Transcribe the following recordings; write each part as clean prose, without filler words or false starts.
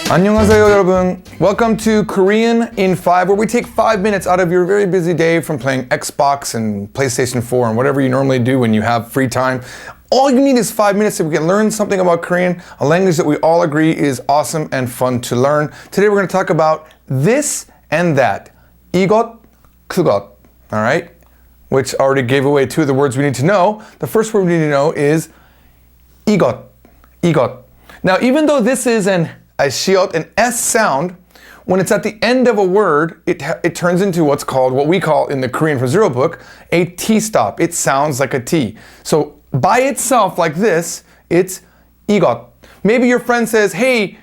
안녕하세요, 여러분. Welcome to Korean in 5, where we take 5 minutes out of your very busy day from playing Xbox and PlayStation 4 and whatever you normally do when you have free time. All you need is 5 minutes so we can learn something about Korean, a language that we all agree is awesome and fun to learn. Today we're going to talk about this and that. 이것, 그것. All right? Which already gave away two of the words we need to know. The first word we need to know is 이것, 이것. Now, even though this is an S sound, when it's at the end of a word, it turns into what we call in the Korean from Zero book, a T stop. It sounds like a T. So by itself, like this, it's 이것. Maybe your friend says, hey,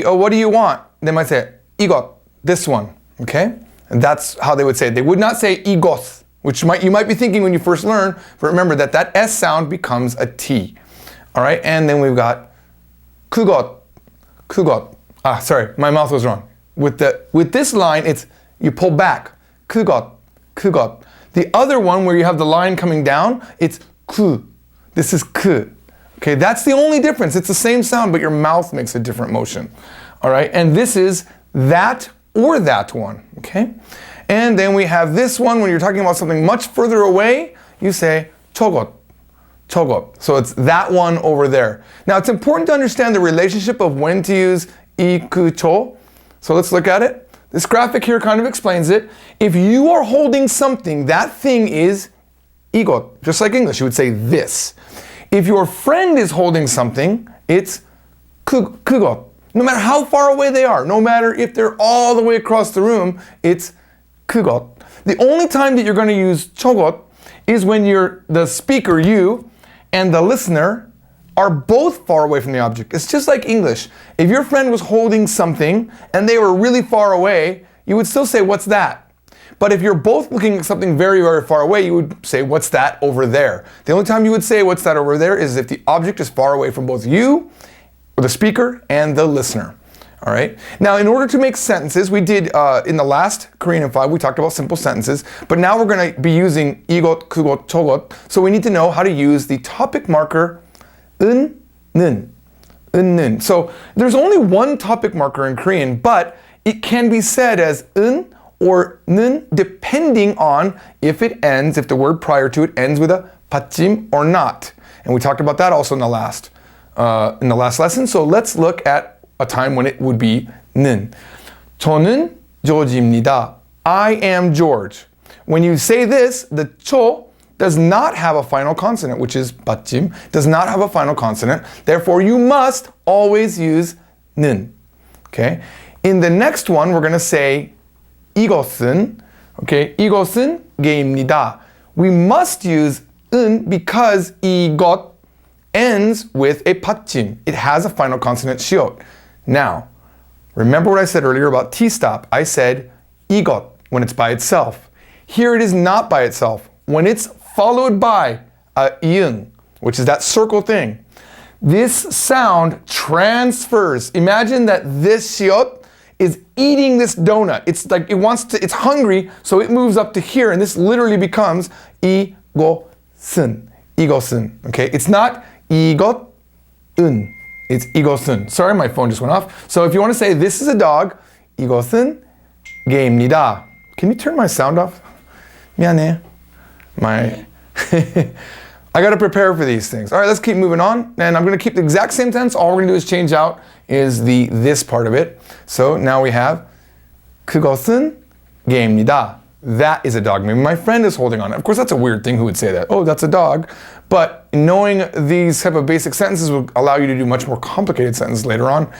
what do you want? They might say, 이것, this one, okay? And that's how they would say it. They would not say 이것, which you might be thinking when you first learn, but remember that S sound becomes a T. All right, and then we've got 그것. 그것. Sorry, my mouth was wrong. With this line, it's you pull back. 그것, 그것. The other one where you have the line coming down, it's 그. This is 그. Okay, that's the only difference. It's the same sound, but your mouth makes a different motion. All right, and this is that or that one. Okay, and then we have this one when you're talking about something much further away. You say 저것. 저것. So it's that one over there. Now it's important to understand the relationship of when to use 이, 그, 저. So let's look at it. This graphic here kind of explains it. If you are holding something, that thing is 이것. Just like English, you would say this. If your friend is holding something, it's 그것. No matter how far away they are, no matter if they're all the way across the room, it's 그것. The only time that you're going to use 저것 is when the speaker, you, and the listener are both far away from the object. It's just like English. If your friend was holding something and they were really far away, you would still say, what's that? But if you're both looking at something very, very far away, you would say, what's that over there? The only time you would say, what's that over there, is if the object is far away from both you, or the speaker, and the listener. All right. Now, in order to make sentences, we did in the last Korean in 5, we talked about simple sentences, but now we're going to be using 이것, 그것, 저것. So we need to know how to use the topic marker 은, 는, 은, 는. So there's only one topic marker in Korean, but it can be said as 은 or 는 depending on if the word prior to it ends with a 받침 or not. And we talked about that also in the last lesson. So let's look at a time when it would be 는. 저는 조지입니다. I am George. When you say this, the 초 does not have a final consonant, which is 받침, does not have a final consonant. Therefore, you must always use 는. Okay? In the next one, we're going to say 이것은, okay? 이것은 개입니다. We must use 은 because 이것 ends with a 받침. It has a final consonant 시옷. Now, remember what I said earlier about T-stop. I said 이것 when it's by itself. Here it is not by itself. When it's followed by a 이응, which is that circle thing, this sound transfers. Imagine that this 시옷 is eating this donut. It's like it's hungry, so it moves up to here, and this literally becomes 이것은. 이것은. Okay? It's not 이것은. It's 이것은. Sorry, my phone just went off. So if you want to say this is a dog, 이것은 개입니다. Can you turn my sound off? 미안해. I got to prepare for these things. All right, let's keep moving on. And I'm going to keep the exact same tense. All we're going to do is change out is this part of it. So now we have 그것은 개입니다. That is a dog. Maybe my friend is holding on. Of course, that's a weird thing. Who would say that? Oh, that's a dog. But knowing these type of basic sentences will allow you to do much more complicated sentences later on.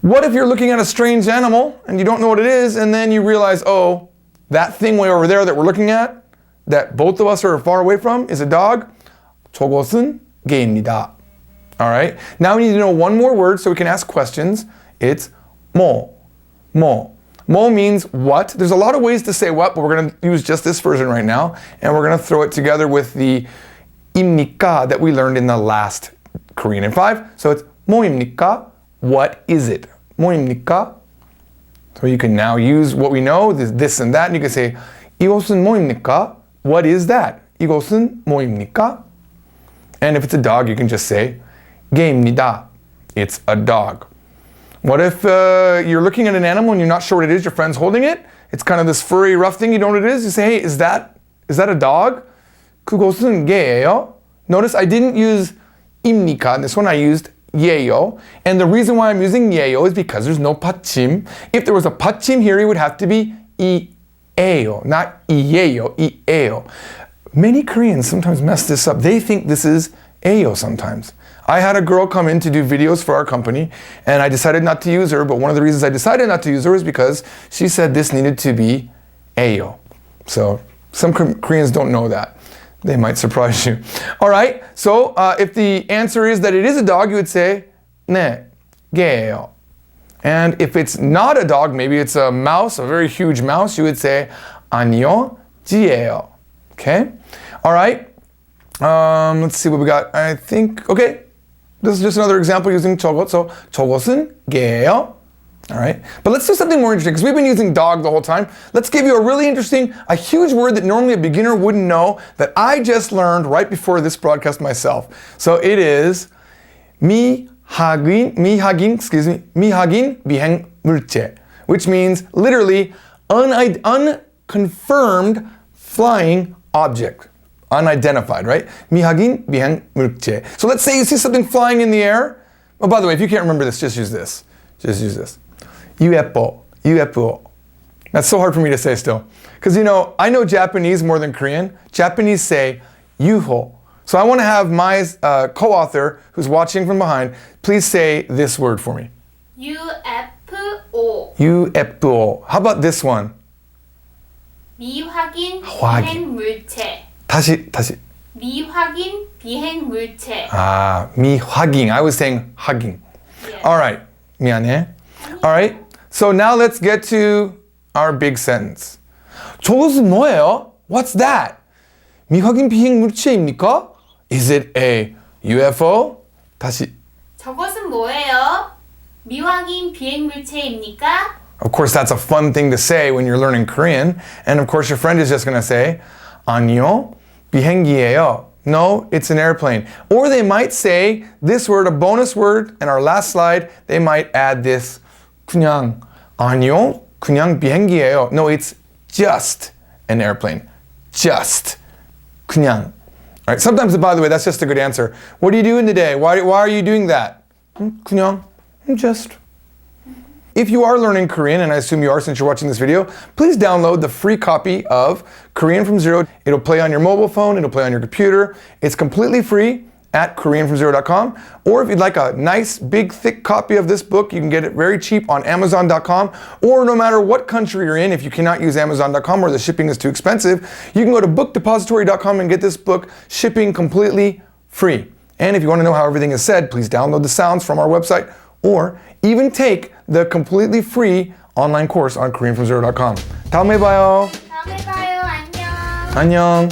What if you're looking at a strange animal and you don't know what it is, and then you realize, oh, that thing way over there that we're looking at, that both of us are far away from, is a dog? 저것은 개입니다. All right. Now we need to know one more word so we can ask questions. It's 뭐. Mo means what. There's a lot of ways to say what, but we're going to use just this version right now, and we're going to throw it together with the 입니까 that we learned in the last Korean in 5. So it's 뭐입니까? What is it? 뭐입니까? So you can now use what we know, this and that, and you can say 이것은 뭐입니까? What is that? 이것은 뭐입니까? And if it's a dog, you can just say 개입니다. It's a dog. What if you're looking at an animal and you're not sure what it is, your friend's holding it? It's kind of this furry, rough thing, you know what it is? You say, hey, is that a dog? 그것은 개예요? Notice I didn't use 입니까. In this one I used 예요. And the reason why I'm using 예요 is because there's no 받침. If there was a 받침 here, it would have to be 이에요, not 이예요, 이에요. Many Koreans sometimes mess this up. They think this is 에요 sometimes. I had a girl come in to do videos for our company, and I decided not to use her, but one of the reasons I decided not to use her is because she said this needed to be 에요. So some Koreans don't know that. They might surprise you. All right, so if the answer is that it is a dog, you would say 네, 개예요. And if it's not a dog, maybe it's a mouse, a very huge mouse, you would say 아니요, 쥐예요. Okay? All right. Let's see what we got. I think, okay. This is just another example using 저것. So 저것은 개예요. All right. But let's do something more interesting because we've been using dog the whole time. Let's give you a really interesting, a huge word that normally a beginner wouldn't know that I just learned right before this broadcast myself. So it is 미확인 비행 물체, which means literally unconfirmed flying object. Unidentified, right? 미확인 비행 물체. So let's say you see something flying in the air. Oh, by the way, if you can't remember this, just use this. Just use this. UFO. UFO. That's so hard for me to say still. Because, you know, I know Japanese more than Korean. Japanese say UFO. So I want to have my co-author, who's watching from behind, please say this word for me. UFO. UFO. How about this one? 미확인 비행 물체. 다시. 미확인 비행 물체. Ah, 미확인. I was saying 확인. Yes. All right. 미안해. All right. So now let's get to our big sentence. 저것은 뭐예요? What's that? 미확인 비행 물체입니까? Is it a UFO? 다시. 저것은 뭐예요? 미확인 비행 물체입니까? Of course, that's a fun thing to say when you're learning Korean. And of course, your friend is just going to say, 아니요, 비행기예요. No, it's an airplane. Or they might say this word, a bonus word, in our last slide, they might add this, 그냥, 아니요, 그냥 비행기예요. No, it's just an airplane. Just. 그냥. All right, sometimes, by the way, that's just a good answer. What are you doing today? Why are you doing that? 그냥, just. If you are learning Korean, and I assume you are since you're watching this video, please download the free copy of Korean from Zero. It'll play on your mobile phone, it'll play on your computer. It's completely free at koreanfromzero.com. Or if you'd like a nice, big, thick copy of this book, you can get it very cheap on amazon.com. Or no matter what country you're in, if you cannot use amazon.com or the shipping is too expensive, you can go to bookdepository.com and get this book shipping completely free. And if you want to know how everything is said, please download the sounds from our website or even take the completely free online course on koreanfromzero.com. 다음에 봐요. 다음에 봐요. 안녕. 안녕.